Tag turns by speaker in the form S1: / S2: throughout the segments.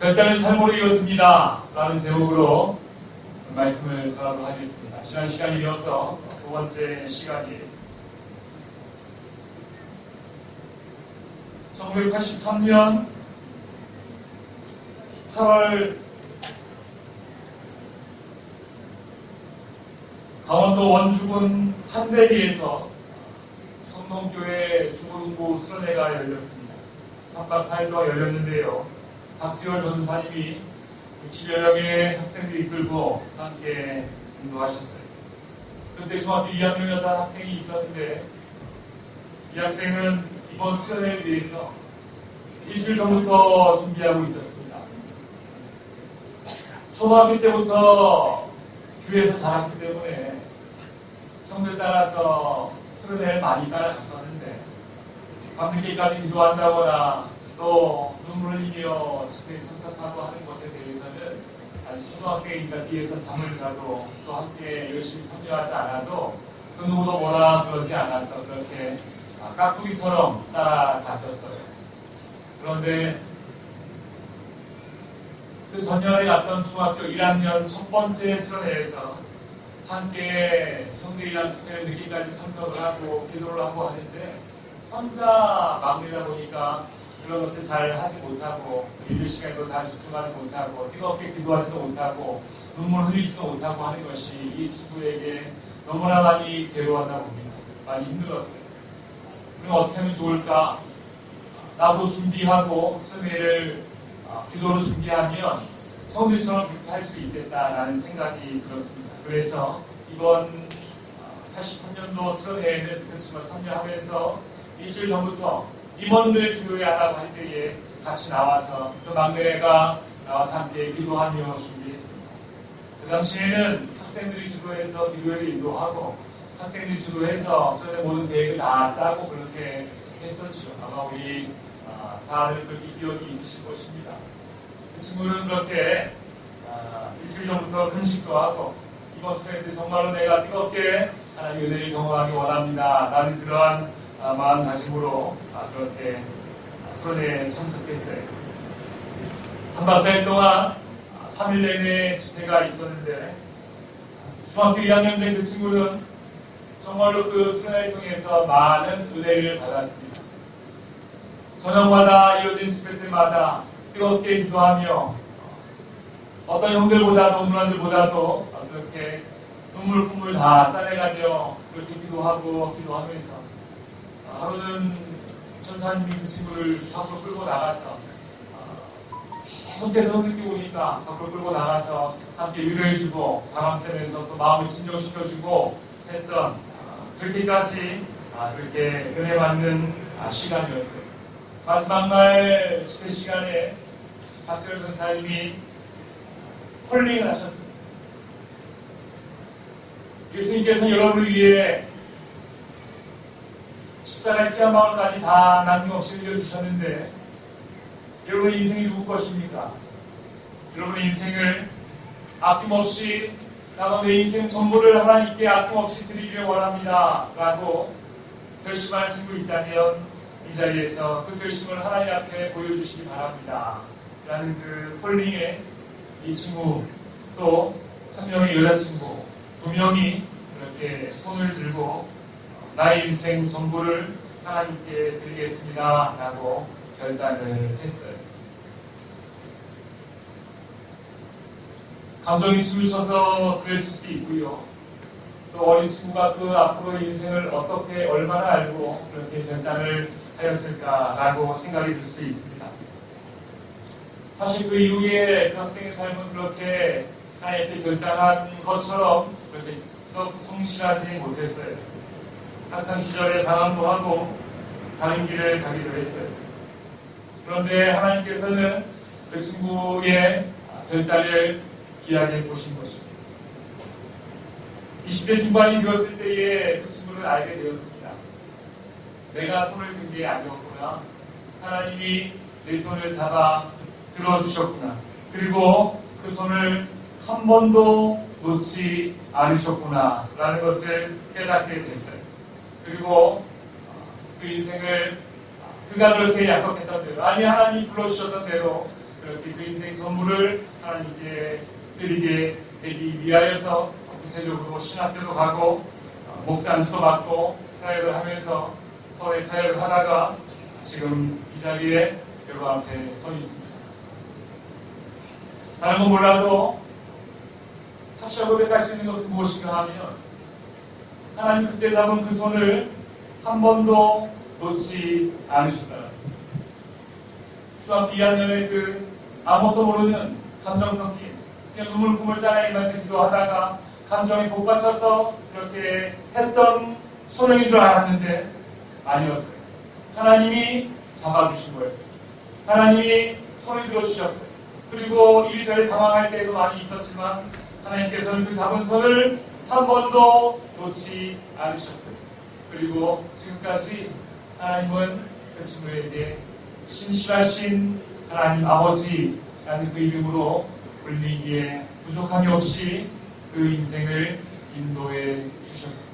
S1: 결단은 삶으로 이어집니다. 라는 제목으로 말씀을 전하도록 하겠습니다. 지난 시간이 이어서 두 번째 시간이에요. 1983년 8월 강원도 원주군 한대리에서 성동교회 중고등부 수련회가 열렸습니다. 3박 4일 동안 열렸는데요. 박지월 전사님이 60여 명의 학생들이 이끌고 함께 인도하셨어요. 그때 중학교 2학년이었던 학생이 있었는데 이 학생은 이번 수련회를 위해서 일주일 전부터 준비하고 있었습니다. 초등학교 때부터 교회에서 자랐기 때문에 형들 따라서 수련회를 많이 따라갔었는데 밤늦게까지 기도한다거나 또 눈물 흘리며 집회에 참석하고 하는 것에 대해서는 아직 초등학생이니까 뒤에서 잠을 자도 또 함께 열심히 참여하지 않아도 그 누구도 뭐라 그러지 않아서 그렇게 깍두기처럼 따라갔었어요. 그런데 그 전년에 갔던 중학교 1학년 첫 번째 수련회에서 함께 형들이랑 집회를 늦게까지 참석을 하고 기도를 하고 하는데 혼자 막내다 보니까 그런 것을 잘 하지 못하고 예배 시간에도 잘 집중하지 못하고 뜨겁게 기도하지도 못하고 눈물 흘리지도 못하고 하는 것이 이 친구에게 너무나 많이 괴로웠나 봅니다. 많이 힘들었어요. 그럼 어떻게 하면 좋을까? 나도 준비하고 수련회를 기도로 준비하면 형들처럼 그렇게 할 수 있겠다라는 생각이 들었습니다. 그래서 이번 83년도 수련회에는 그치만 참여하면서 일주일 전부터 임원들 기도회 하라고 할 때에 같이 나와서 또 막내가 나와서 함께 기도하며 준비했습니다. 그 당시에는 학생들이 주도해서 기도회를 인도하고 학생들이 주도해서 수련회 모든 계획을 다 짜고 그렇게 했었죠. 아마 우리 다들 그렇게 기억이 있으실 것입니다. 그 친구는 그렇게 일주일 전부터 금식도 하고 이번 수련회 때 정말로 내가 뜨겁게 하나님의 은혜를 경험하기 원합니다. 라는 그러한 마음가짐으로 그렇게 수련회에 참석했어요. 3박 4일 동안 3일 내내 집회가 있었는데 중학교 2학년 된 그 친구는 정말로 그 수련회를 통해서 많은 은혜를 받았습니다. 저녁마다 이어진 집회 때마다 뜨겁게 기도하며 어떤 형들보다도 누나들보다도 그렇게 눈물 콧물 다 짜내가며 그렇게 기도하면서 하루는 전사님이 그 친구를 밖으로 끌고 나가서 계속해서 흐릿게 오니까 밖으로 끌고 나가서 함께 위로해주고 바람 쐬면서 또 마음을 진정시켜주고 했던 그렇게까지 그렇게 은혜 받는 시간이었어요. 마지막 날 집회 시간에 박지월 전사님이 홀링을 하셨습니다. 예수님께서는 여러분을 위해 십자가의 피 한 방울까지 다 남김없이 흘려주셨는데 여러분의 인생이 누구 것입니까? 여러분의 인생을 아낌없이 나도 내 인생 전부를 하나님께 아낌없이 드리기를 원합니다. 라고 결심하는 친구 있다면 이 자리에서 그 결심을 하나님 앞에 보여주시기 바랍니다. 라는 그 홀링에 이 친구 또 한 명의 여자친구 2명이 이렇게 손을 들고 나의 인생 전부를 하나님께 드리겠습니다. 라고 결단을 했어요. 감정이 춤을 춰서 그랬을 수도 있고요. 또 어린 친구가 그 앞으로의 인생을 어떻게 얼마나 알고 그렇게 결단을 하였을까라고 생각이 들 수 있습니다. 사실 그 이후에 그 학생의 삶은 그렇게 하나님께 결단한 것처럼 그렇게 썩 성실하지 못했어요. 학창시절에 방황도 하고 다른 길을 가기도 했어요. 그런데 하나님께서는 그 친구의 결단을 귀하게 보신 것입니다. 20대 중반이 되었을 때에 그 친구는 알게 되었습니다. 내가 손을 든 게 아니었구나. 하나님이 내 손을 잡아 들어주셨구나. 그리고 그 손을 한 번도 놓지 않으셨구나. 라는 것을 깨닫게 됐어요. 그리고 그 인생을 그가 그렇게 약속했던 대로, 아니 하나님 불러주셨던 대로 그렇게 그 인생 전부를 하나님께 드리게 되기 위하여서 구체적으로 신학교도 가고 목사안수도 받고 사역을 하면서 서울에 사역을 하다가 지금 이 자리에 여러분 앞에 서 있습니다. 다른 건 몰라도 다시 고백할 수 있는 것은 무엇인가 하면 하나님 그때 잡은 그 손을 한 번도 놓지 않으셨다. 중학교 2학년에 그 아무것도 모르는 감정 섞인 그냥 눈물 꿈을 짜내면서 기도하다가 감정에 복받쳐서 그렇게 했던 소명인 줄 알았는데 아니었어요. 하나님이 잡아주신 거였어요. 하나님이 손을 들어주셨어요. 그리고 이리저리 당황할 때도 많이 있었지만 하나님께서는 그 잡은 손을 한 번도 놓지 않으셨어요. 그리고 지금까지 하나님은 그 친구에게 신실하신 하나님 아버지라는 그 이름으로 불리기에 부족함이 없이 그 인생을 인도해 주셨습니다.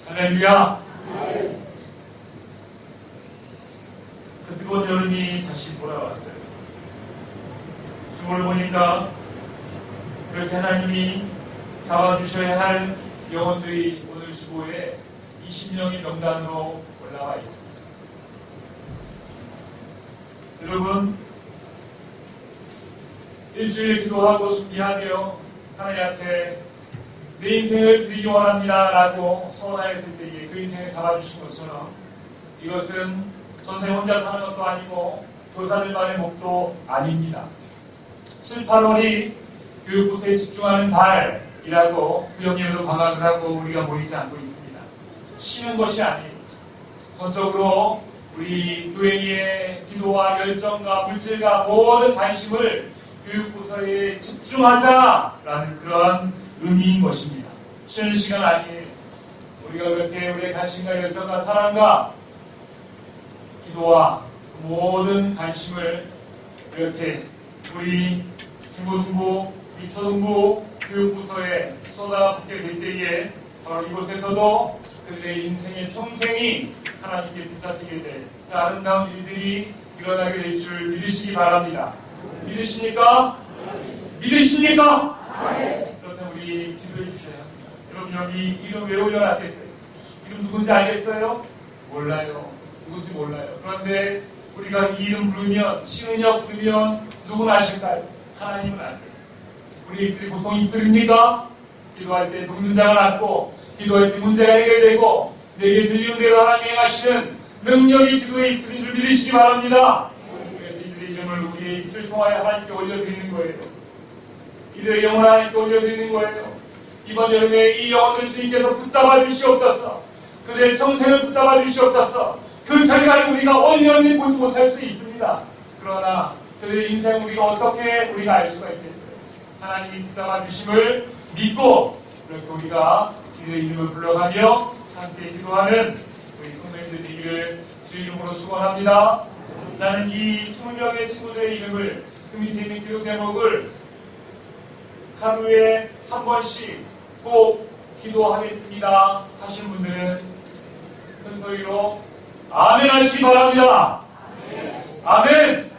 S1: 할렐루야! 그 뜨거운 여름이 다시 돌아왔어요. 주를 보니까 그렇게 하나님이 잡아주셔야 할 영혼들이 오늘 주보에 20명의 명단으로 올라와 있습니다. 여러분, 일주일 기도하고 준비하며 하나님 앞에 내 인생을 드리기 원합니다 라고 소원하였을 때에 그 인생을 잡아주신 것처럼 이것은 전생 혼자 사는 것도 아니고 교사들만의 목도 아닙니다. 7, 8월이 교육부서에 집중하는 달이라고 구역예배로 방학을 하고 우리가 모이지 않고 있습니다. 쉬는 것이 아니에요. 전적으로 우리 교회의 기도와 열정과 물질과 모든 관심을 교육부서에 집중하자라는 그런 의미인 것입니다. 쉬는 시간 아니에요. 우리가 그렇게 우리의 관심과 열정과 사랑과 기도와 모든 관심을 이렇게 우리 중고등부, 초등부 교육부서에 쏟아붓게 될 때에 바로 이곳에서도 그들의 인생의 평생이 하나님께 붙잡히게 될 그 아름다운 일들이 일어나게 될 줄 믿으시기 바랍니다. 믿으십니까? 믿으십니까? 그렇다면 우리 기도해 주셔야 합니다. 여러분 여기 이름 왜 올려놨겠어요? 이름 누군지 알겠어요? 몰라요. 누군지 몰라요. 그런데 우리가 이 이름 부르면 시은혁 부르면 누구나 아실까요? 하나님은 아세요. 우리 입술이 보통 입술입니까? 기도할 때 묵는 자가 낫고 기도할 때 문제가 해결되고 내게 들리는 대로 하나님이 행하시는 능력이 기도의 입술인 줄 믿으시기 바랍니다. 그래서 이들의 이름을 우리의 입술을 통하여 하나님께 올려드리는 거예요. 이들의 영혼을 하나님께 올려드리는 거예요. 이번 여름에 이 영혼을 주님께서 붙잡아 주시옵소서. 그들의 평생을 붙잡아 주시옵소서. 그 결과를 우리가 온전히 보지 못할 수 있습니다. 그러나 그들의 인생을 우리가 어떻게 우리가 알 수가 있겠어요? 하나님이 붙잡아 주심을 믿고 그렇게 우리가 그들의 이름을 불러가며 함께 기도하는 우리 성도님들 되기를 주 이름으로 축원합니다. 나는 이 20명의 친구들의 이름을 그 밑에 있는 기도 제목을 하루에 한 번씩 꼭 기도하겠습니다 하시는 분들은 큰 소리로 아멘 하시기 바랍니다. 아멘.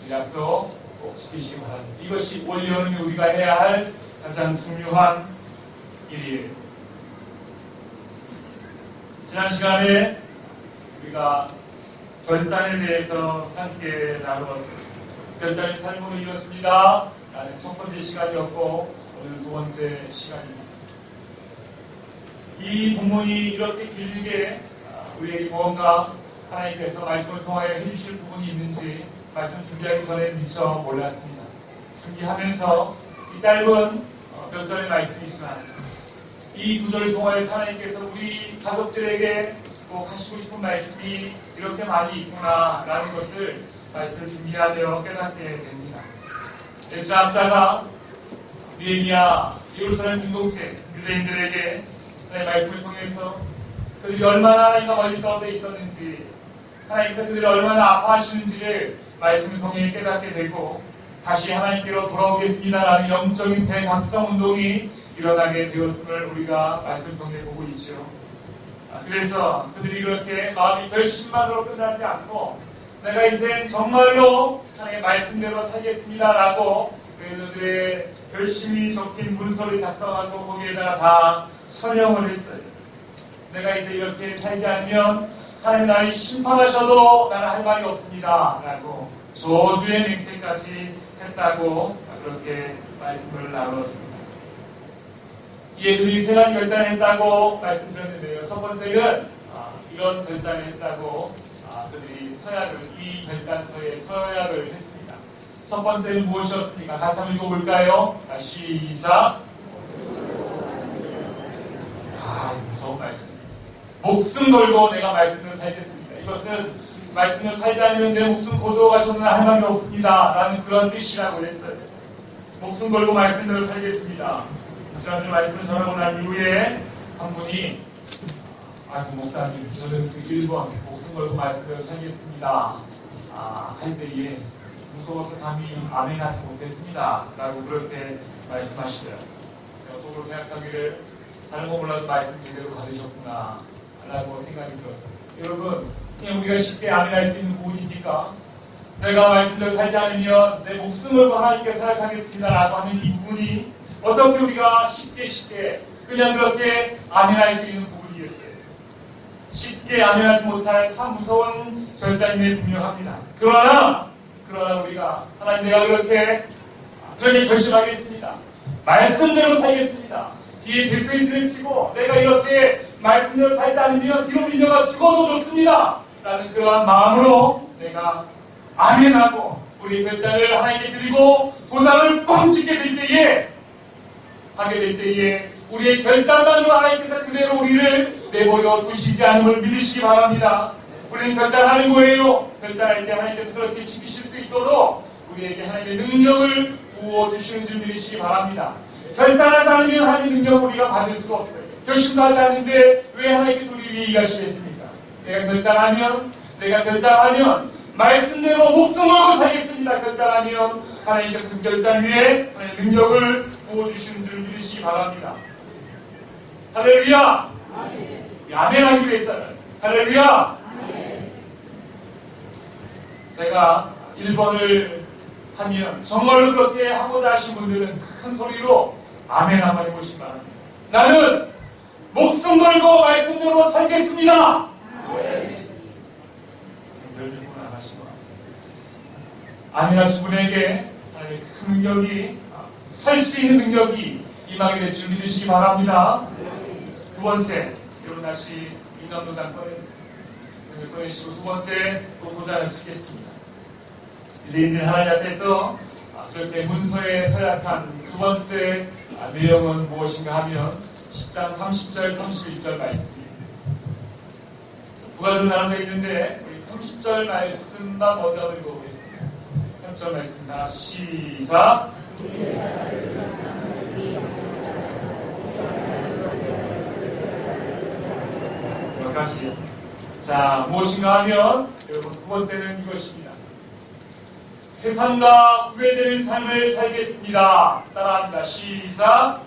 S1: 이 약속 꼭 지키시기 바랍니다. 이것이 올 여름에 우리가 해야 할 가장 중요한 일이에요. 지난 시간에 우리가 결단에 대해서 함께 나누었습니다. 결단의 삶으로 이뤘습니다. 라는 첫 번째 시간이었고 오늘 두 번째 시간입니다. 이 본문이 이렇게 길게 우리에게 무언가 하나님께서 말씀을 통하여 해주실 부분이 있는지 말씀 준비하기 전에 미처 몰랐습니다. 준비하면서 이 짧은 몇 절의 말씀이지만 이 구절을 통하여 하나님께서 우리 가족들에게 꼭 하시고 싶은 말씀이 이렇게 많이 있구나라는 것을 말씀을 준비하며 깨닫게 됩니다. 에스라 학자가 느헤미야 예루살렘 공동체 유대인들에게 하나님의 말씀을 통해서 그들이 얼마나 하나님과 멀리 떨어져 있었는지 하나님께서 그들이 얼마나 아파하시는지를 말씀을 통해 깨닫게 되고 다시 하나님께로 돌아오겠습니다라는 영적인 대각성 운동이 일어나게 되었음을 우리가 말씀을 통해 보고 있죠. 그래서 그들이 그렇게 마음이 결심만으로 끝나지 않고 내가 인생 정말로 하나님의 말씀대로 살겠습니다라고 그들의 결심이 적힌 문서를 작성하고 거기에다가 다 서명을 했어요. 내가 이제 이렇게 살지 않으면 하나님 나를 심판하셔도 나는 할 말이 없습니다 라고 저주의 맹세까지 했다고 그렇게 말씀을 나누었습니다. 이에 그들이 세 가지 결단을 했다고 말씀드렸는데요. 첫 번째는 이런 결단을 했다고 그들이 서약을, 이 결단서에 서약을 했습니다. 첫 번째는 무엇이었습니까? 같이 한번 읽어볼까요? 시작. 무서운 말씀. 목숨 걸고 내가 말씀대로 살겠습니다. 이것은 말씀대로 살지 않으면 내 목숨 고도 가셔도 할 말이 없습니다 라는 그런 뜻이라고 했어요. 목숨 걸고 말씀대로 살겠습니다. 지난주 말씀을 전하고 난 이후에 한 분이 목사님 저는 그 1번 목숨 걸고 말씀대로 살겠습니다 할 때에 무서워서 감히 아멘하지 못했습니다 라고 그렇게 말씀하시더라고요. 제가 속으로 생각하기를 다른 거 몰라도 말씀 제대로 받으셨구나 라고 생각이 들었어요. 여러분 그냥 우리가 쉽게 아멘할 수 있는 부분입니까? 내가 말씀대로 살지 않으면 내 목숨을 하나님께 살아가겠습니다 라고 하는 이 부분이 어떻게 우리가 쉽게 그냥 그렇게 아멘할 수 있는 부분이겠어요. 쉽게 아멘하지 못할 참 무서운 결단임에 분명합니다. 그러나 우리가 하나님 내가 그렇게 결심하겠습니다. 말씀대로 살겠습니다. 뒤에 백성이들을 치고 내가 이렇게 말씀대로 살지 않으면 뒤로 밀려가 죽어도 좋습니다 라는 그러한 마음으로 내가 아멘하고 우리의 결단을 하나님께 드리고 도장을 뻥 찍게 될 때에 하게 될 때에 우리의 결단만으로 하나님께서 그대로 우리를 내버려 두시지 않음을 믿으시기 바랍니다. 우리는 결단하는 거예요. 결단할 때 하나님께서 그렇게 지키실 수 있도록 우리에게 하나님의 능력을 부어주시는 줄 믿으시기 바랍니다. 결단하지 않으면 하나님의 능력을 우리가 받을 수가 없어요. 결심도 하지 않는데 왜 하나님께서 우리 위에 일하시겠습니까? 내가 결단하면 말씀대로 목숨을 걸고 살겠습니다. 결단하면 하나님께서 그 결단 위에 하나님의 능력을 부어주시는 줄 믿으시기 바랍니다. 할렐루야! 아멘 하기로 했잖아요. 할렐루야! 제가 1번을 하면 정말로 그렇게 하고자 하신 분들은 큰 소리로 아멘 한번 해보시기 바랍니다. 나는 목숨 걸고 말씀대로 살겠습니다. 아멘 하신 분에게 큰 능력이 살 수 있는 능력이 임하게 될 줄 믿으시기 바랍니다. 두 번째, 여러분 다시 인감도장 꺼내시고 두 번째 또 도장을 찍겠습니다. 일일이 하나님 앞에서 그렇게 문서에 서약한 두 번째 내용은 무엇인가 하면 10장 30절 31절 말씀입니다. 두 가지로 나눠져 있는데 우리 30절 말씀만 먼저 한번 읽어보겠습니다. 30절 말씀 다시 시작. 여기까지. 자, 무엇인가 하면 여러분 두 번째는 이것입니다. 세상과 구별되는 삶을 살겠습니다. 따라합니다. 시작.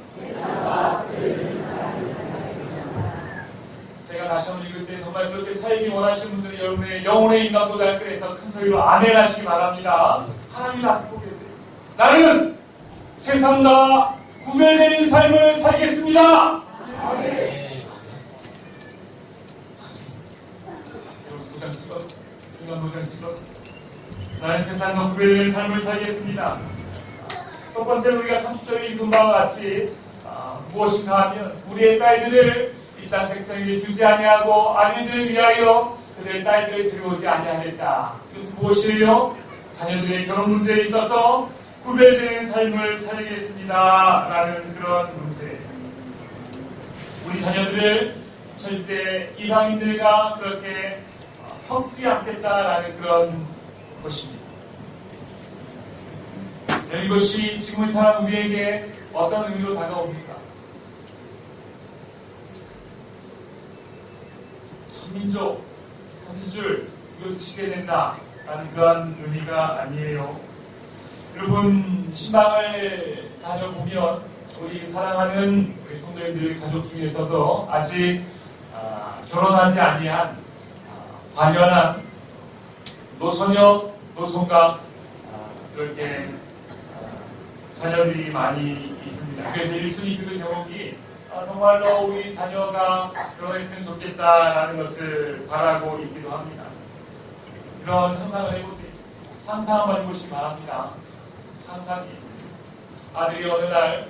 S1: 제가 다시 한번 읽을 때 정말 그렇게 살기 원하시는 분들은 여러분의 영혼의 인간보다 그래서 큰 소리로 아멘 하시기 바랍니다. 하나님 앞에 계세요. 나는 세상과 구별되는 삶을 살겠습니다. 여러분 도장 찍었어. 인간 도장 찍었어. 나는 세상과 구별되는 삶을 살겠습니다. 첫 번째로 우리가 30절에 읽은 바와 같이 무엇인가 하면 우리의 딸들을 이 땅 백성에게 주지 아니하고 아내들을 위하여 그들의 딸들을 들여오지 아니하겠다. 이것은 무엇이에요? 자녀들의 결혼 문제에 있어서 구별되는 삶을 살겠습니다 라는 그런 문제. 우리 자녀들을 절대 이방인들과 그렇게 섞지 않겠다라는 그런 것입니다. 이것이 지금의 사람 우리에게 어떤 의미로 다가옵니까? 민족, 한 줄, 이것을 지켜야 된다라는 그런 의미가 아니에요. 여러분, 신방을 다녀보면 우리 사랑하는 우리 성도님들 가족 중에서도 아직 결혼하지 아니한 관연한 노소녀, 노송각 그렇게 자녀들이 많이 있습니다. 그래서 1순위 기도 제목이 정말로 우리 자녀가 결혼했으면 좋겠다라는 것을 바라고 있기도 합니다. 이런 상상을 해보세요. 상상 한번 해보시기 바랍니다. 상상이 아들이 어느 날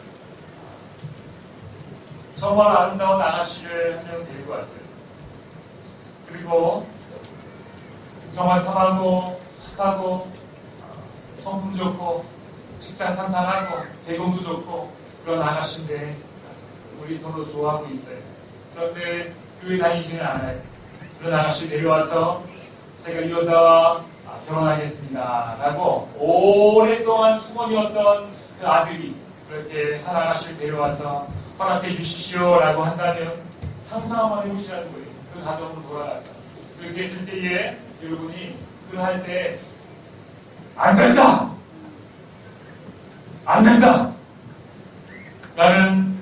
S1: 정말 아름다운 아가씨를 한 명 데리고 왔어요. 그리고 정말 선하고 착하고 성품 좋고 직장 탄탄하고 대공도 좋고 그런 아가씨인데 우리 서로 좋아하고 있어요. 그런데 교회 다니지는 않아요. 그런 아가씨 데려와서 제가 이 여자와 결혼하겠습니다 라고 오랫동안 수건이었던 그 아들이 그렇게 한 아가씨를 데려와서 허락해 주십시오 라고 한다면 상상 한번 해보시라는 거예요. 그 가정으로 돌아가서 그렇게 했을 때에 여러분이 그걸 할 때 안 된다! 안 된다! 나는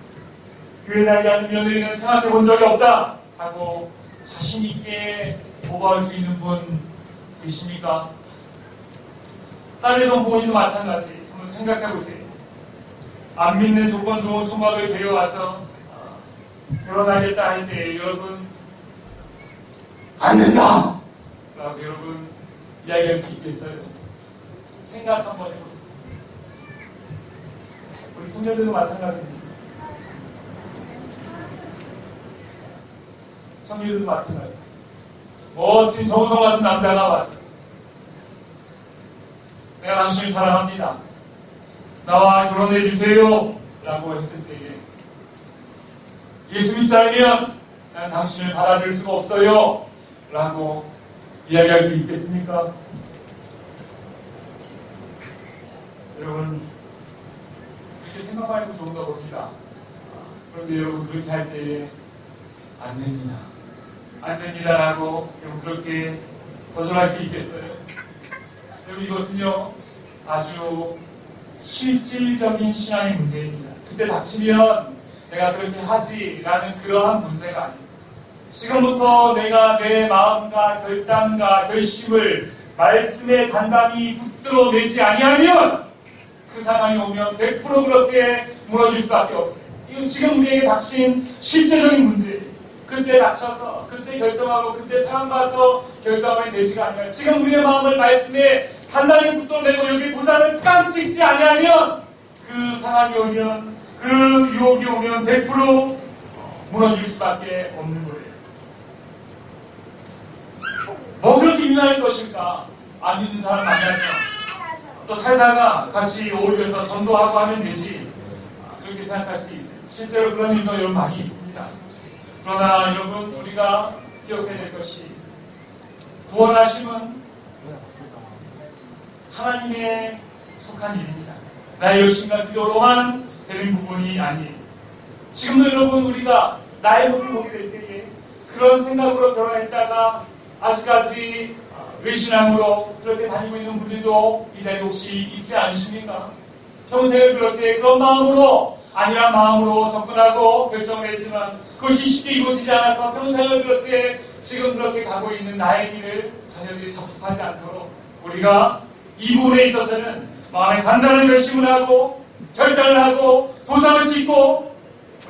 S1: 교회 다니지 않는 며느리는 생각해 본 적이 없다! 하고 자신있게 보고할 수 있는 분 계십니까? 딸내동 부모님도 마찬가지. 한번 생각해 보세요. 안 믿는 조건 좋은 총각을 데려와서 결혼하겠다 할 때 여러분 안 된다! 라고 여러분 이야기할 수 있겠어요? 생각 한번 해보세요. 우리 청년들도 마찬가지입니다. 청년들도 마찬가지입니다. 멋진 정우성 같은 남자가 왔어. 내가 당신을 사랑합니다. 나와 결혼해 주세요. 라고 했을 때에 예수 믿지 않으면 나는 당신을 받아들일 수가 없어요. 라고 이야기할 수 있겠습니까? 여러분 그렇게 생각만 해도 좋은가 봅니다. 그런데 여러분 그렇게 할 때에 안 됩니다. 안 됩니다라고 여러분 그렇게 거절할 수 있겠어요? 여러분 이것은요 아주 실질적인 신앙의 문제입니다. 그때 닥치면 내가 그렇게 하지라는 그러한 문제가 아닙니다. 지금부터 내가 내 마음과 결단과 결심을 말씀에 단단히 붙들어내지 아니하면 그 상황이 오면 100% 그렇게 무너질 수밖에 없어요. 이건 지금 우리에게 닥친 실제적인 문제예요. 그때 닥쳐서 그때 결정하고 그때 상황 봐서 결정하면 되지가 아니라 지금 우리의 마음을 말씀에 단단히 붙들어내고 여기 보다는 깡 찍지 아니하면 그 상황이 오면 그 유혹이 오면 100% 무너질 수밖에 없는 거예요. 뭐 그렇게 유난할 것일까? 안 믿는 사람 만나서 또 살다가 같이 어울려서 전도하고 하면 되지. 그렇게 생각할 수 있어요. 실제로 그런 일도 여러분 많이 있습니다. 그러나 여러분 우리가 기억해야 될 것이 구원하심은 하나님의 속한 일입니다. 나의 열심과 기도로만 되는 부분이 아니에요. 지금도 여러분 우리가 나의 모습을 보게 될 때에 그런 생각으로 결혼했다가 아직까지 외신앙으로 그렇게 다니고 있는 분들도 이 자리에 혹시 있지 않으십니까? 평생을 그렇게 그런 마음으로 아니란 마음으로 접근하고 결정을 했지만 그것이 쉽게 이루어지지 않아서 평생을 그렇게 지금 그렇게 가고 있는 나의 길을 자녀들이 답습하지 않도록 우리가 이 부분에 있어서는 마음에 단단한 결심을 하고 결단을 하고 도장을 찍고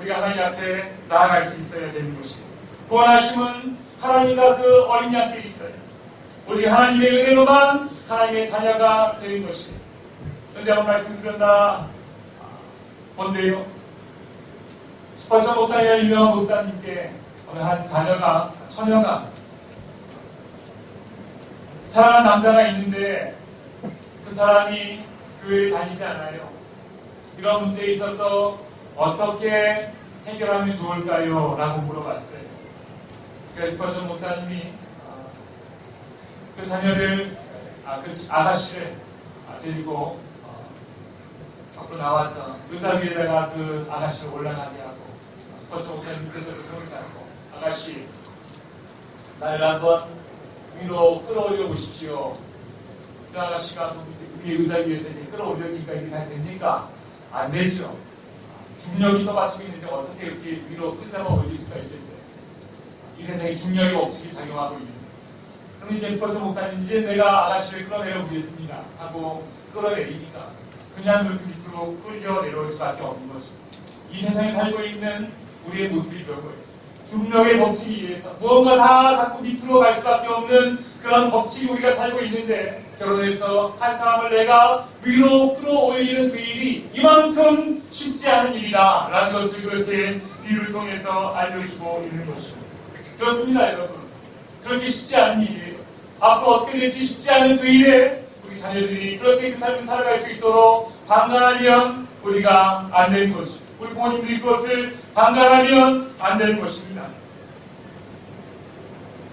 S1: 우리가 하나님 앞에 나아갈 수 있어야 되는 것입니다. 구원하심은 하나님과 그 어린 양들이 있어요. 우리가 하나님의 은혜로만 하나님의 자녀가 되는 것입니다. 언제 한번 말씀드렸다 본데요. 스파샤 목사님이라는 유명한 목사님께 어느 한 자녀가 처녀가 사랑하는 남자가 있는데 그 사람이 교회에 다니지 않아요. 이런 문제에 있어서 어떻게 해결하면 좋을까요? 라고 물어봤어요. 그래서 스파샤 목사님이 그 자녀를 그 아가씨를 데리고 밖으로 나와서 의자 위에다가 그 아가씨를 올라가게 하고 스파샤 목사님께서 그 손을 잡고 아가씨 나를 한번 위로 끌어올려 보십시오. 그 아가씨가 위에 의자 위에서 이렇게 끌어올려니까 이게 잘 됩니까? 안 되죠. 중력이 떠받치고 있는데 어떻게 이렇게 위로 끌잡아 올릴 수가 있겠어요? 이 세상에 중력의 법칙이 작용하고 있는 거예요. 그럼 이제 스퍼스 목사님 이제 내가 아가씨를 끌어내려 보겠습니다 하고 끌어내리니까 그냥 그렇게 밑으로 끌려 내려올 수밖에 없는 것이고 이 세상에 살고 있는 우리의 모습이 그런 거예요. 중력의 법칙에 의해서 무언가 다 자꾸 밑으로 갈 수밖에 없는 그런 법칙이 우리가 살고 있는데 결혼해서 한 사람을 내가 위로 끌어올리는 그 일이 이만큼 쉽지 않은 일이다 라는 것을 그렇게 비유를 통해서 알려주고 있는 것이죠. 그렇습니다 여러분. 그렇게 쉽지 않은 일이에요. 앞으로 어떻게 될지 쉽지 않은 그 일에 우리 자녀들이 그렇게 그 삶을 살아갈 수 있도록 방관하면 우리가 안 되는 것이죠. 우리 부모님들이 그것을 방관하면 안 되는 것입니다.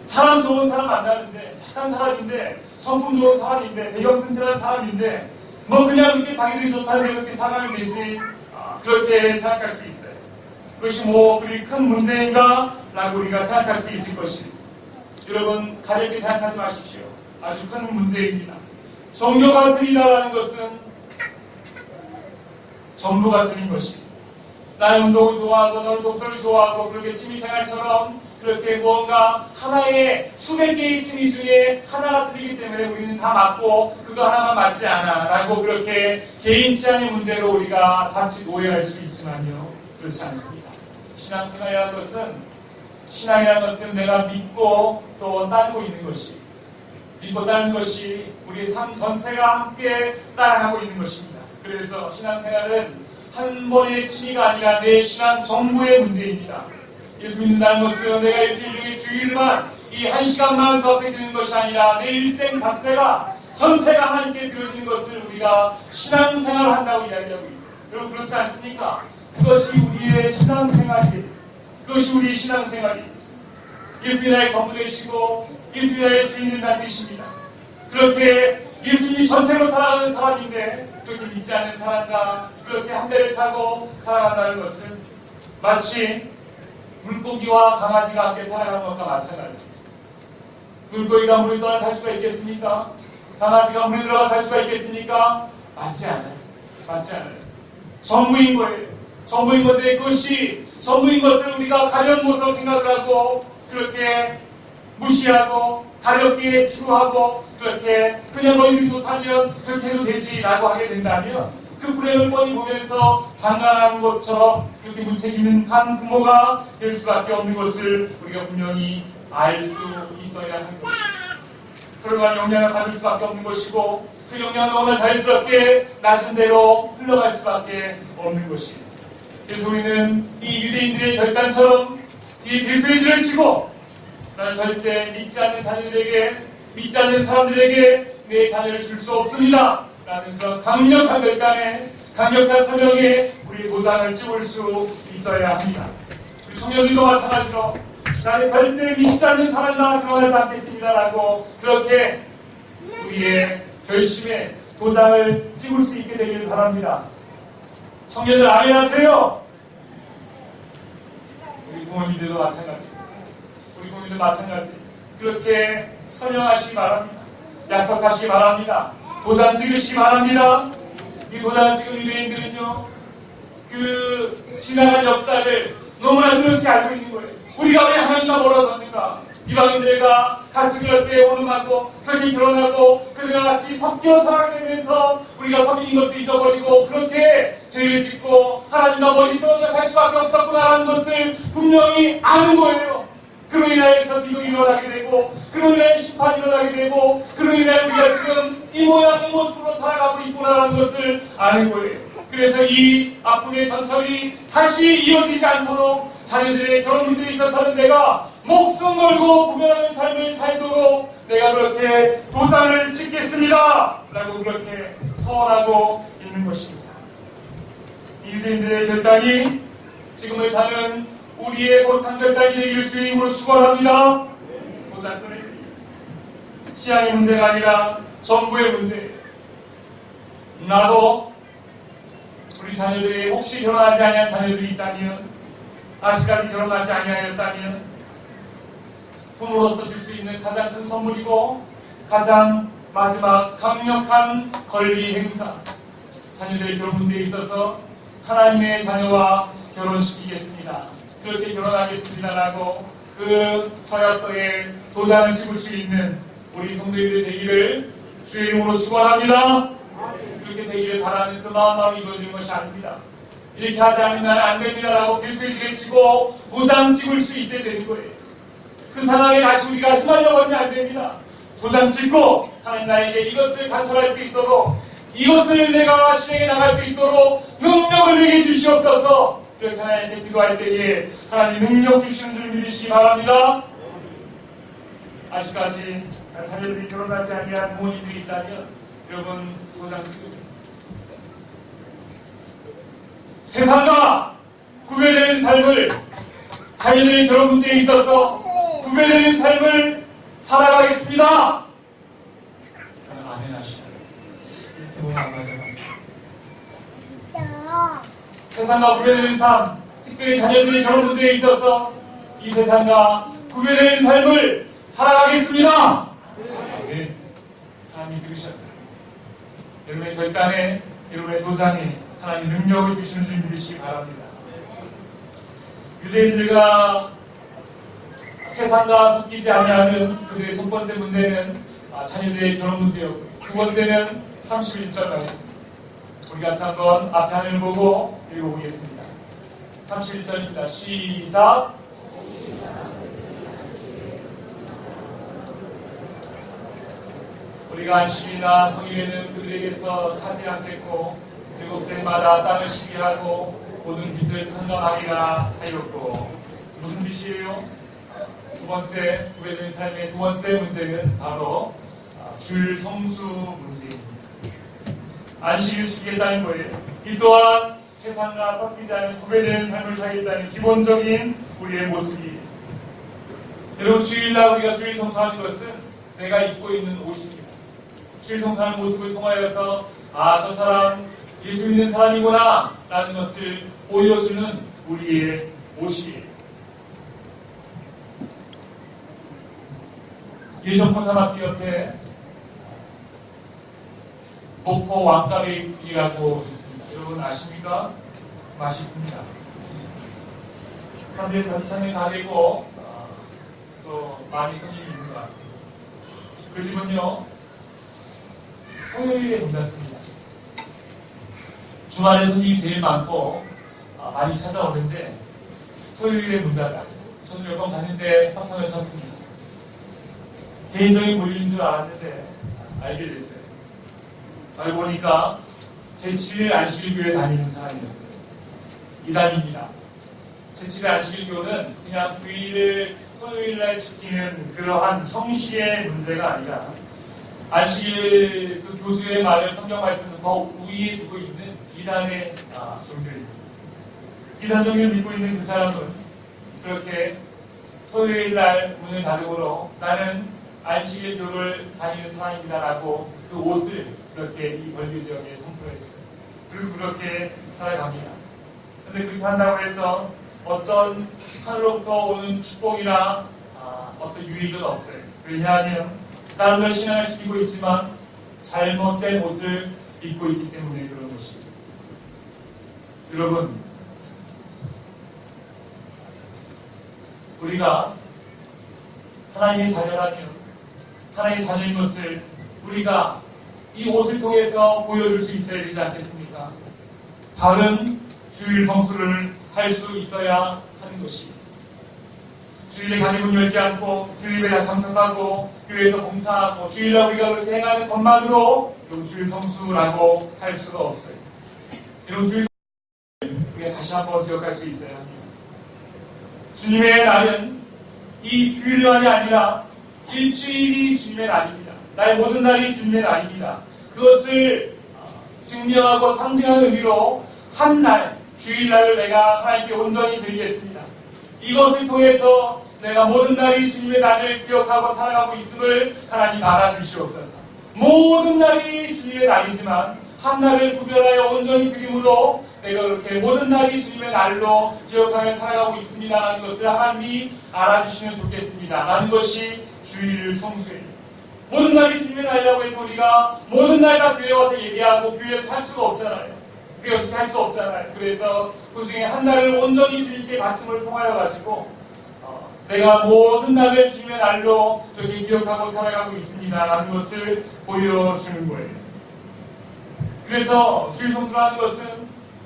S1: 사람 좋은 사람 만나는데 착한 사람인데 성품 좋은 사람인데 대형 튼튼한 사람인데 뭐 그냥 그렇게 자기들이 좋다는데 그렇게 사람이 되지 그렇게 생각할 수 있어요. 그것이 뭐 그리 큰 문제인가 라고 우리가 생각할 수 있을 것입니다. 여러분 가볍게 생각하지 마십시오. 아주 큰 문제입니다. 종교가 틀리다라는 것은 전부가 틀린 것입니다. 나는 운동을 좋아하고 너는 독서를 좋아하고 그렇게 취미생활처럼 그렇게 무언가 하나의 수백 개의 취미 중에 하나가 틀리기 때문에 우리는 다 맞고 그거 하나만 맞지 않아 라고 그렇게 개인 취향의 문제로 우리가 자칫 오해할 수 있지만요. 그렇지 않습니다. 신앙이라는 것은 내가 믿고 또 따르고 있는 것이 믿고 따르는 것이 우리의 삶 전체가 함께 따라가고 있는 것입니다. 그래서 신앙생활은 한 번의 취미가 아니라 내 신앙 정부의 문제입니다. 예수 믿는다는 것은 내가 일주일 중에 주일만 이 한 시간만 저 앞에 드는 것이 아니라 내 일생 자체가 전체가 하나님께 드려지는 것을 우리가 신앙생활을 한다고 이야기하고 있어요. 여러분 그렇지 않습니까? 그것이 우리의 신앙생활이에요. 그것이 우리의 신앙생활이에요. 예수님이 나의 전부 되시고 예수님이 나의 주인 된다는 뜻입니다. 그렇게 예수님이 전체로 살아가는 사람인데 그렇게 믿지 않는 사람과 그렇게 한 배를 타고 살아간다는 것은 마치 물고기와 강아지가 함께 살아가는 것과 마찬가지입니다. 물고기가 물에 떠나 살 수가 있겠습니까? 강아지가 물에 들어가 살 수가 있겠습니까? 맞지 않아요. 맞지 않아요. 전부인 거예요. 전부인 건데 그것이 전부인 것을 우리가 가벼운 것으로 생각을 하고 그렇게 무시하고 가볍게 치부하고 그렇게 그냥 너희들이 좋다면 그렇게 해도 되지라고 하게 된다면 그 불행을 뻔히 보면서 방관하는 것처럼 그렇게 무책임한 한 부모가 될 수밖에 없는 것을 우리가 분명히 알 수 있어야 하는 것입니다. 서로가 영향을 받을 수밖에 없는 것이고 그 영향을 너무나 자연스럽게 낮은 대로 흘러갈 수밖에 없는 것입니다. 그래서 우리는 이 유대인들의 결단처럼 이 배수의지를 치고 나는 절대 믿지 않는 자녀들에게 믿지 않는 사람들에게 내 자녀를 줄 수 없습니다 라는 그런 강력한 결단에 강력한 서명에 우리 도장을 찍을 수 있어야 합니다. 우리 청년들도 마찬가지로 나는 절대 믿지 않는 사람과 결혼하지 않겠습니다 라고 그렇게 우리의 결심에 도장을 찍을 수 있게 되기를 바랍니다. 청년들 아멘하세요. 우리 부모님들도 마찬가지. 우리 부모님도 마찬가지. 그렇게 서명하시기 바랍니다. 약속하시기 바랍니다. 도장 찍으시기 바랍니다. 이 도장을 찍은 유대인들은요, 그 지나간 역사를 너무나 뚜렷이 알고 있는 거예요. 우리가 왜 하나님과 멀어졌는가? 이방인들과 같이 그렇게 오름하고 그렇게 결혼하고 그들과 같이 섞여 살아가면서 우리가 섬긴 것을 잊어버리고 그렇게 죄를 짓고 하나님과 멀리 떨어져 살 수밖에 없었구나라는 것을 분명히 아는 거예요. 그로 인하여서 비극이 일어나게 되고 그로 인하여 심판이 일어나게 되고 그로 인하여 우리가 지금 이 모양 이 모습으로 살아가고 있구나라는 것을 아는 거예요. 그래서 이 아픔의 전설이 다시 이어지지 않도록 자녀들의 결혼 문제에 있어서는 내가 목숨 걸고 구별하는 삶을 살도록 내가 그렇게 도장을 찍겠습니다 라고 그렇게 서원하고 있는 것입니다. 이 유대인들의 결단이 지금을 사는 우리의 거룩한 결단이 되기를 주의 이름으로 축원합니다. 도장 끊었습니다. 취향의 문제가 아니라 전부의 문제예요. 나도 우리 자녀들이 혹시 결혼하지 아니한 자녀들이 있다면 아직까지 결혼하지 아니하였다면 부모로서 줄 수 있는 가장 큰 선물이고 가장 마지막 강력한 권리 행사 자녀들의 결혼 문제에 있어서 하나님의 자녀와 결혼시키겠습니다. 그렇게 결혼하겠습니다라고 그 서약서에 도장을 찍을 수 있는 우리 성도님들이 되기를 주의 이름으로 축원합니다. 그렇게 되기를 바라는 그 마음만으로 이루어지는 것이 아닙니다. 이렇게 하지 않으면 나는 안 됩니다라고 빌수에 치고 도장 찍을 수 있어야 되는 거예요. 그 상황에 다시 우리가 휘말려버리면 안 됩니다. 도장 찍고 하나님 나에게 이것을 관철할 수 있도록, 이것을 내가 실행해 나갈 수 있도록 능력을 내게 주시옵소서. 그렇게 하나님께 기도할 때에 하나님 능력 주시는 줄 믿으시기 바랍니다. 아직까지 자녀들이 결혼하지 아니한 부모님들이 있다면 여러분 도장 찍으세요. 세상과 구별되는 삶을, 자녀들의 결혼 문제에 있어서 구별되는 삶을 살아가겠습니다. 아멘 하시오. 이렇게 보면 안 맞아요. 세상과 구별되는 삶, 특별히 자녀들의 결혼 문제에 있어서 이 세상과 구별되는 삶을 살아가겠습니다. 아멘. 하나님이 들으셨어요. 여러분의 결단에, 여러분의 도장에 하나님 능력을 주시는 줄 믿으시기 바랍니다. 유대인들과 세상과 섞이지 아니하는 그들의 첫 번째 문제는 자녀들의 결혼 문제였고, 두 번째는 31절 말씀. 우리 같이 한번 앞에 하늘을 보고 읽어보겠습니다. 31절입니다. 시작. 우리가 안식일이나 성일에는 그들에게서 사지 않겠고 7세마다 땅을 쉬게 하고 모든 빚을 탕감하리라 하였고, 무슨 빚이에요? 두 번째, 구별되는 삶의 두 번째 문제는 바로 주일 성수 문제입니다. 안식일을 지키겠다는 거예요. 이 또한 세상과 섞이지 않은 구별되는 삶을 살겠다는 기본적인 우리의 모습이에요. 여러분, 주일날 우리가 주일 성수하는 것은 내가 입고 있는 옷입니다. 주일 성수하는 모습을 통하여서 저 사람 예수 믿는 사람이구나 라는 것을 보여주는 우리의 옷이에요. 예전 포사마트 옆에 목포 왕가베이라고 있습니다. 여러분 아십니까? 맛있습니다. 사람들이 자주찾는 가게고 또 많이 손님이 있는 것 같아요. 그 집은요, 토요일에 문 닫습니다. 주말에 손님이 제일 많고 많이 찾아오는데 토요일에 문 닫아요. 저도 몇 번 갔는데 화상을 쳤습니다. 개인적인 볼일인 줄 알았는데 알게 됐어요. 알고 보니까 제7일 안식일교회 다니는 사람이었어요. 이단입니다. 제7일 안식일교는 그냥 주일을 토요일날 지키는 그러한 형식의 문제가 아니라 안식일 그 교수의 말을 성경 말씀에서 더 우위에 두고 있는 이단의 종교입니다. 이단 종교를 믿고 있는 그 사람은 그렇게 토요일날 문을 닫으므로 나는 안식일교를 다니는 사람입니다라고 그 옷을 그렇게 이 벌교 지역에 선포했어요. 그리고 그렇게 살아갑니다. 그런데 그렇게 한다고 해서 어떤 하늘로부터 오는 축복이나 어떤 유익은 없어요. 왜냐하면 다른 걸 신앙을 시키고 있지만 잘못된 옷을 입고 있기 때문에 그런 것입니다. 여러분, 우리가 하나님의 자녀라면 하나님의 자녀인 것을 우리가 이 옷을 통해서 보여줄 수 있어야 되지 않겠습니까? 바른 주일 성수를 할 수 있어야 하는 것이, 주일에 가게문 열지 않고 주일에 참석하고 교회에서 봉사하고 주일날 우리가 그렇게 행하는 것만으로 주일 성수라고 할 수가 없어요. 여러분, 주일 우리가 다시 한번 기억할 수 있어야 합니다. 주님의 날은 이 주일날이 아니라 일주일이 주님의 날입니다. 나의 모든 날이 주님의 날입니다. 그것을 증명하고 상징하는 의미로 한 날, 주일날을 내가 하나님께 온전히 드리겠습니다. 이것을 통해서 내가 모든 날이 주님의 날을 기억하고 살아가고 있음을 하나님 알아주시옵소서. 모든 날이 주님의 날이지만 한 날을 구별하여 온전히 드림으로 내가 그렇게 모든 날이 주님의 날로 기억하며 살아가고 있습니다라는 것을 하나님이 알아주시면 좋겠습니다. 라는 것이 주일 성수예요. 모든 날이 주님의 날이라고 해서 우리가 모든 날 다 교회 와서 얘기하고 교회에서 살 수가 없잖아요. 그게 어떻게 할 수 없잖아요. 그래서 그 중에 한 날을 온전히 주님께 바침을 통하여 가지고 내가 모든 날을 주님의 날로 저렇게 기억하고 살아가고 있습니다라는 것을 보여주는 거예요. 그래서 주일 성수라는 것은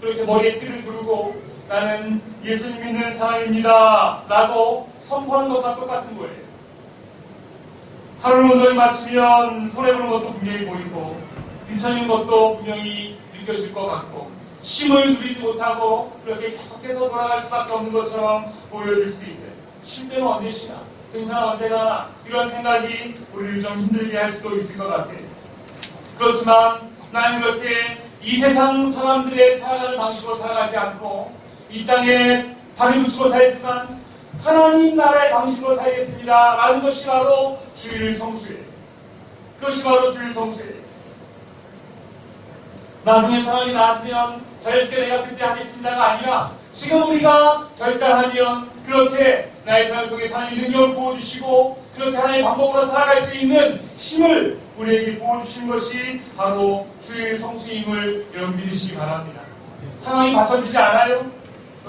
S1: 그렇게 머리에 띠를 두르고 나는 예수님 믿는 사람입니다 라고 선포하는 것과 똑같은 거예요. 하루를 온전히 마치면 손해보는 것도 분명히 보이고 뒤처지는 것도 분명히 느껴질 것 같고 쉼을 누리지 못하고 그렇게 계속해서 돌아갈 수밖에 없는 것처럼 보여질 수 있어요. 쉴 때는 언제 쉬나? 등산 언제 가나? 이런 생각이 우리를 좀 힘들게 할 수도 있을 것 같아요. 그렇지만 나는 그렇게 이 세상 사람들의 살아가는 방식으로 살아가지 않고 이 땅에 발을 붙이고 살지만 하나님 나라의 방식으로 살겠습니다 라는 것이 바로 주일 성수예요. 그것이 바로 주일 성수예요. 나중에 상황이 나았으면 자유롭게 내가 그때 하겠습니다가 아니라 지금 우리가 결단하면 그렇게 나의 삶을 통해 하나님의 능력을 부어주시고 그렇게 하나님의 방법으로 살아갈 수 있는 힘을 우리에게 부어주신 것이 바로 주일 성수임을 여러분 믿으시기 바랍니다. 상황이 받쳐주지 않아요.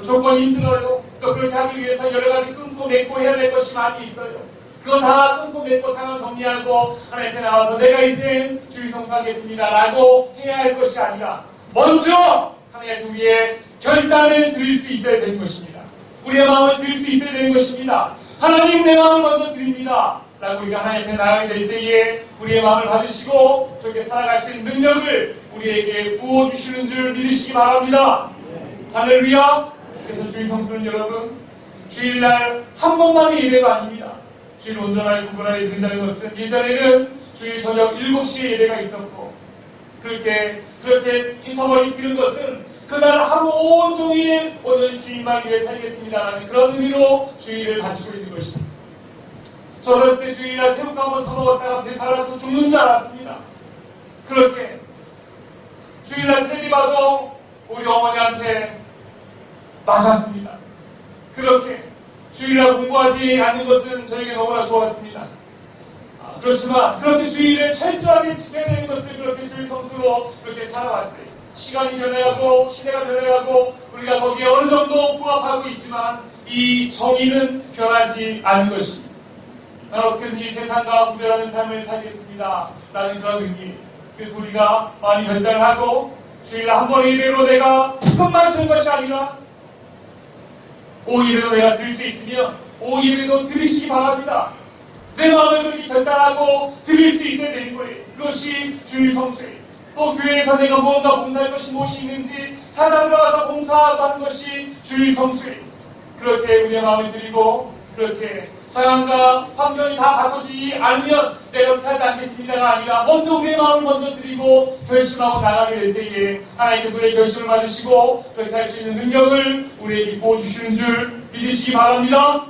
S1: 조건이 힘들어요. 또 그렇게 하기 위해서 여러 가지 끊고 맺고 해야 될 것이 많이 있어요. 그거 다 끊고 맺고 상황 정리하고 하나님 앞에 나와서 내가 이제 주일 성수하겠습니다 라고 해야 할 것이 아니라 먼저 하나님 위에 결단을 드릴 수 있어야 되는 것입니다. 우리의 마음을 드릴 수 있어야 되는 것입니다. 하나님 내 마음을 먼저 드립니다 라고 우리가 하나님 앞에 나가게 될 때에 우리의 마음을 받으시고 그렇게 살아갈 수 있는 능력을 우리에게 부어주시는 줄 믿으시기 바랍니다. 할렐루야. 그래서 주일 성수는 여러분 주일날 한 번만의 예배가 아닙니다. 주일 온전하게 구분하게 드린다는 것은 예전에는 주일 저녁 7시에 예배가 있었고 그렇게 인터벌이 드는 것은 그날 하루 온종일 오늘 주일만 위해 살겠습니다라는 그런 의미로 주일을 바치고 있는 것입니다. 저 어렸을 때 주일날 새벽 한번 서먹었다가 배탈나서 죽는 줄 알았습니다. 그렇게 주일날 텔레비 봐도 우리 어머니한테 맞았습니다. 그렇게 주일날 공부하지 않는 것은 저에게 너무나 좋았습니다. 그렇지만 그렇게 주일을 철저하게 지켜야 되는 것을 그렇게 주일 성수로 그렇게 살아왔어요. 시간이 변해가고 시대가 변해가고 우리가 거기에 어느 정도 부합하고 있지만 이 정의는 변하지 않는 것입니다. 나는 어떻게든지 세상과 구별하는 삶을 살겠습니다 라는 그런 의미. 그래서 우리가 많이 결단을 하고 주일날 한 번의 예배로 내가 조금만 쓰는 것이 아니라 5일에도 내가 드릴 수 있으면 5일에도 드리시기 바랍니다. 내 마음을 그렇게 결단하고 드릴 수 있어야 되는 거예요. 그것이 주일 성수예요. 또 교회에서 내가 무언가 봉사할 것이 무엇이 있는지 찾아 들어가서 봉사하고 하는 것이 주일 성수예요. 그렇게 우리의 마음을 드리고 그렇게 상황과 환경이 다 받쳐지지 않으면 내가 그렇게 하지 않겠습니다가 아니라 먼저 우리의 마음을 먼저 드리고 결심하고 나가게 될 때에 하나님께서 우리의 결심을 받으시고 그렇게 할 수 있는 능력을 우리에게 부어주시는 줄 믿으시기 바랍니다.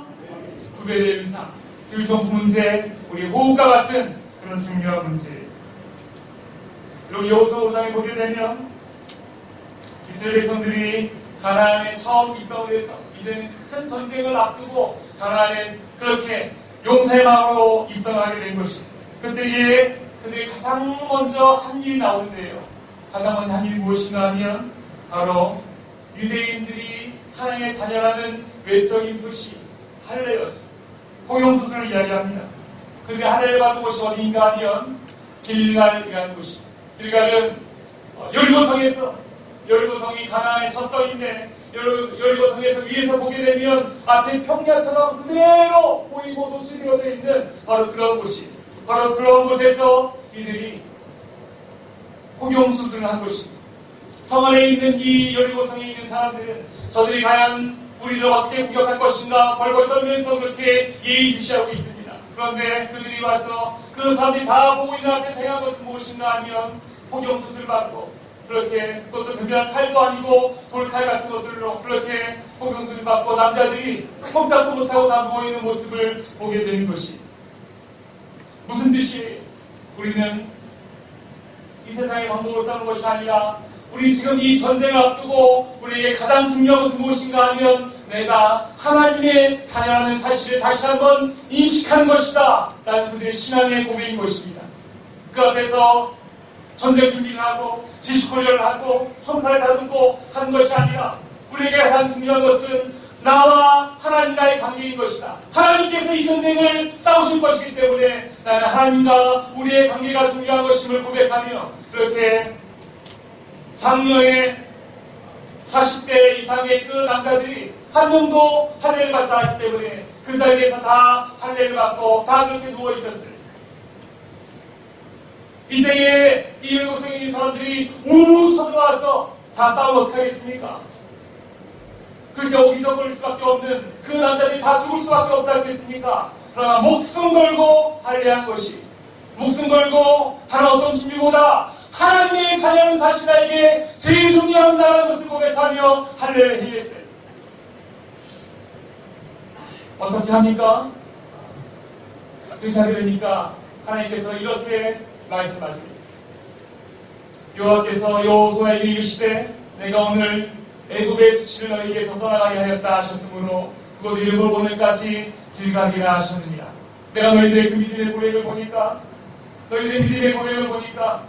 S1: 구별의 은사, 주일 성수 문제, 우리의 호흡과 같은 그런 중요한 문제예요. 그리고 여호수아 5장에 보게 되면 이스라엘 백성들이 가나안에 처음 입성을 해서 이제는 큰 전쟁을 앞두고 가나안에 그렇게 용사의 마음으로 입성하게 된 것입니다. 그때에 그들이 가장 먼저 한 일이 나오는데요. 가장 먼저 한 일이 무엇인가 하면 바로 유대인들이 하나님의 자녀라는 외적인 표시 할례였습니다. 포용수술을 이야기합니다. 그들이 할례를 받은 곳이 어디인가 하면 길갈이라는 곳입니다. 길갈은 여리고성이 가나안의 첫 성인데 여리고성에서 위에서 보게 되면 앞에 평야처럼 그대로 보이고 노출되어져 있는 바로 그런 곳이 바로 그런 곳에서 이들이 포경수술을 한 것입니다. 성 안에 있는 이 여리고성에 있는 사람들은 저들이 과연 우리를 어떻게 공격할 것인가 벌벌 떨면서 그렇게 예의주시하고 있습니다. 그런데 그들이 와서 그 사람들이 다 보고 있는 앞에 생각한 것은 무엇인가 하면 포경수술 받고 그렇게 그것도 특별한 칼도 아니고 돌칼 같은 것들로 그렇게 포경수술 받고 남자들이 손잡고 못하고 다 누워있는 모습을 보게 되는 것이 무슨 뜻이에요? 우리는 이 세상의 방법으로 싸우는 것이 아니라 우리 지금 이 전쟁을 앞두고 우리에게 가장 중요한 것은 무엇인가 하면 내가 하나님의 자녀라는 사실을 다시 한번 인식하는 것이다 라는 그들의 신앙의 고백인 것입니다. 그 앞에서 전쟁 준비를 하고 지식훈련을 하고 총사를 다듬고 하는 것이 아니라 우리에게 가장 중요한 것은 나와 하나님과의 관계인 것이다. 하나님께서 이 전쟁을 싸우실 것이기 때문에 나는 하나님과 우리의 관계가 중요한 것임을 고백하며 그렇게 작년에 40세 이상의 그 남자들이 한 명도 할례를 받지 않았기 때문에 그 자리에서 다 할례를 받고 다 그렇게 누워 있었어요. 이때에 이 7명의 사람들이 우르르 쳐들어와서 다 싸우면 어떻게 하겠습니까? 그렇게 어기적거릴 수밖에 없는 그 남자들이 다 죽을 수밖에 없지 않겠습니까? 그러나 목숨 걸고 할례한 것이, 목숨 걸고 다른 어떤 준비보다 하나님의 자녀는 다시 나에게 제일 중요합니다라는 것을 고백하며 할례를 행했어요. 어떻게 합니까? 그렇게 하게 되니까 하나님께서 이렇게 말씀하십니다. 여호와께서 여호수아에게 이르시되 내가 오늘 애굽의 수치를 너희에게서 떠나가게 하였다 하셨으므로 그곳 이름을 오늘까지 길갈이라 하셨느니라. 내가 너희들의 그 믿음의 고백을 보니까, 너희들의 믿음의 고백을 보니까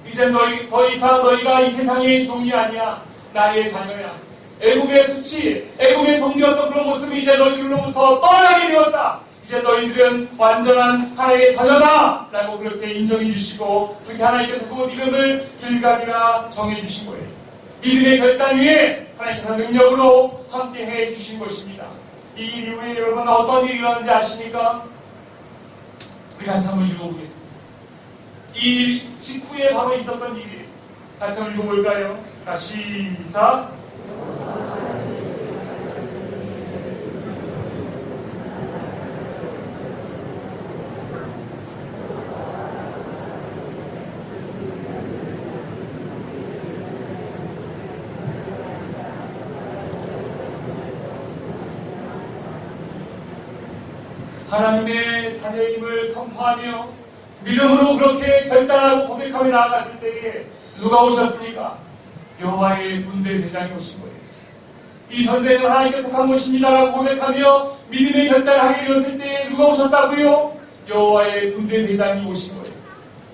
S1: 이제 더 이상 너희가 이 세상의 종이 아니야. 나의 자녀야. 애굽의 수치, 애굽의 종이었던 그런 모습이 이제 너희들로부터 떠나게 되었다. 이제 너희들은 완전한 하나님의 자녀다! 라고 그렇게 인정해 주시고 그렇게 하나님께서 그곳 이름을 길갈이라 정해 주신 거예요. 믿음의 결단 위에 하나님께서 능력으로 함께 해 주신 것입니다. 이 일 이후에 여러분 어떤 일이 일어나는지 아십니까? 우리 같이 한번 읽어보겠습니다. 이 일 직후에 바로 있었던 일이 같이 한번 읽어볼까요? 시작! 하나님의 자녀임을 선포하며 믿음으로 그렇게 결단하고 고백하며 나아갔을 때에 누가 오셨습니까? 여호와의 군대 대장이 오신 거예요. 이 전쟁은 하나님께 속한 것입니다라고 고백하며 믿음의 결단을 하게 되었을 때에 누가 오셨다고요? 여호와의 군대 대장이 오신 거예요.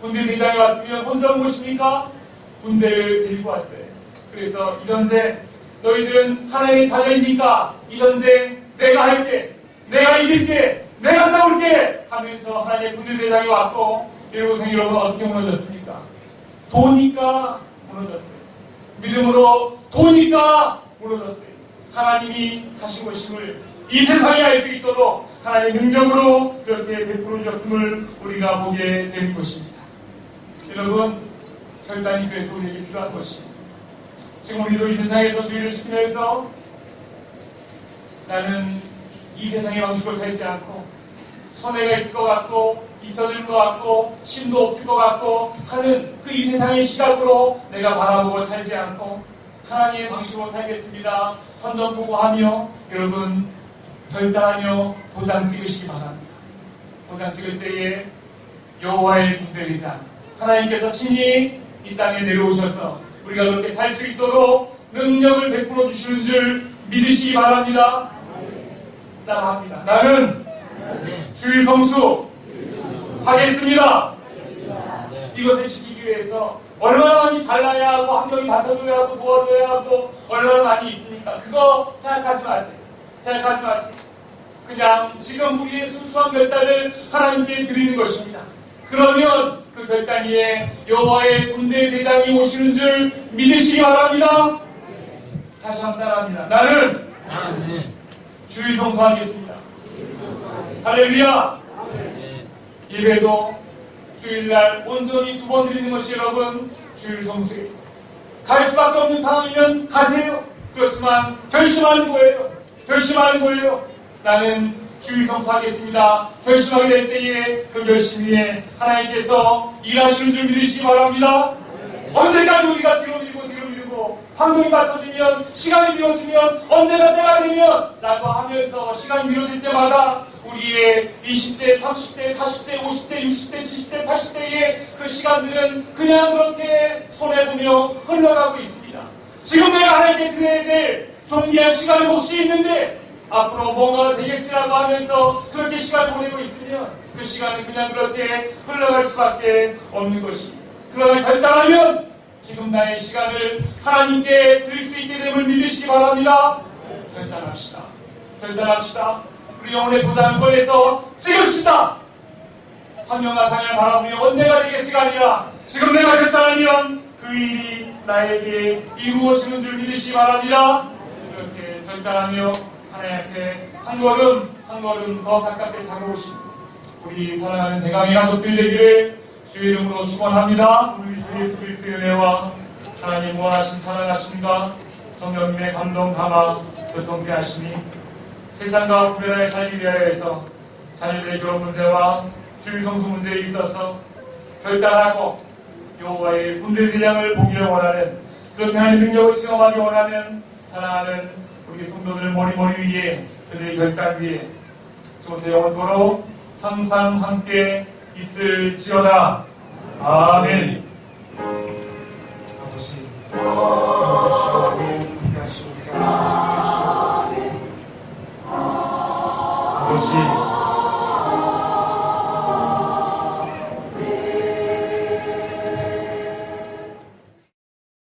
S1: 군대 대장이 왔으면 혼자 온 것입니까? 군대를 데리고 왔어요. 그래서 이 전쟁 너희들은 하나님의 자녀입니까? 이 전쟁 내가 할게, 내가 이길게, 내가 싸울게 하면서 하나님의 군대 대장이 왔고 일곱생 여러분 어떻게 무너졌습니까? 도니까 무너졌어요. 믿음으로 도니까 무너졌어요. 하나님이 하신 것임을 이 세상에 알 수 있도록 하나님의 능력으로 그렇게 베풀어 주셨음을 우리가 보게 되는 것입니다. 여러분 결단이 그래서 우리에게 필요한 것입니다. 지금 우리도 이 세상에서 주의를 시키면서 나는 이 세상의 방식으로 살지 않고 손해가 있을 것 같고 뒤처질 것 같고 힘도 없을 것 같고 하는 그 이 세상의 시각으로 내가 바라보고 살지 않고 하나님의 방식으로 살겠습니다. 선전포고하며 여러분 결단하며 도장 찍으시기 바랍니다. 도장 찍을 때에 여호와의 군대의장 하나님께서 친히 이 땅에 내려오셔서 우리가 그렇게 살 수 있도록 능력을 베풀어 주시는 줄 믿으시기 바랍니다. 따라합니다. 나는 주일 성수 하겠습니다. 이것을 지키기 위해서 얼마나 많이 잘나야 하고 환경이 받쳐줘야 하고 도와줘야 하고 얼마나 많이 있습니까? 그거 생각하지 마세요. 생각하지 마세요. 그냥 지금 우리의 순수한 결단을 하나님께 드리는 것입니다. 그러면 그 결단 위에 여호와의 군대 대장이 오시는 줄 믿으시기 바랍니다. 다시 한번 따라합니다. 나는 주일 성수하겠습니다. 할렐루야. 예배도 주일날 온전히 2번 드리는 것이 여러분 주일 성수예요. 갈 수밖에 없는 상황이면 가세요. 그렇지만 결심하는 거예요. 결심하는 거예요. 나는 주일 성수하겠습니다. 결심하게 될 때에 그 결심 위에 하나님께서 일하시는 줄 믿으시기 바랍니다. 언제까지 우리가 뒤로 밀고 환경이 받쳐지면 시간이 미뤄지면 언제가 때가 되면 라고 하면서 시간이 미뤄질 때마다 우리의 20대, 30대, 40대, 50대, 60대, 70대, 80대의 그 시간들은 그냥 그렇게 손해보며 흘러가고 있습니다. 지금 내가 하나님께 드려야 될 존귀한 시간이 혹시 있는데 앞으로 뭔가 되겠지라고 하면서 그렇게 시간을 보내고 있으면 그 시간은 그냥 그렇게 흘러갈 수밖에 없는 것입니다. 그러나 결단하면 지금 나의 시간을 하나님께 드릴 수 있게 됨을 믿으시기 바랍니다. 결단합시다. 결단합시다. 우리 영혼의 도장을 손에서 찍읍시다. 환경과 상을 바라보며 언제가 되겠지가 아니라 지금 내가 결단하면 그 일이 나에게 이루어지는 줄 믿으시기 바랍니다. 이렇게 결단하며 하나님 앞에 한 걸음 더 가깝게 다가오시고 우리 사랑하는 대강의 가족들 되기를 주의 이름으로 축원합니다. 우리 주 예수 그리스도의 은혜와 하나님 무한하신 사랑하심과 성령님의 감동 감화 교통케 하시니 세상과 구별하여 살기 위하여서 자녀들의 결혼 문제와 주일 성수 문제에 있어서 결단하고 여호와의 군대 대장을 보기를 원하는 그렇게 하는 능력을 시험하기 원하는 사랑하는 우리 성도들 머리 위에 그들의 결단 위에 조세 영원토록 항상 함께 있을지어다. 아멘. 아버지, 아버지